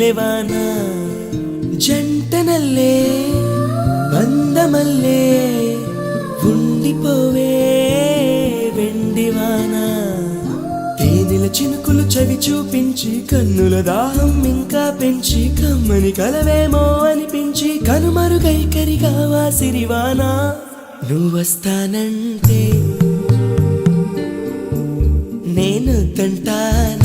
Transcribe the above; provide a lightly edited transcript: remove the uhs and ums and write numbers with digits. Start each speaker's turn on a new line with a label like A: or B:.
A: మల్లెవాన జంటనల్లే బందమల్లే ఉండిపోవే వెండివాన తేనెల చినుకులు చవి చూపించి కన్నుల దాహం ఇంకా పెంచి కమ్మని కలవేమో అనిపించి కనుమరుగైకరిగావా సిరివాన నువ్వొస్తానంటే నేను తంటాను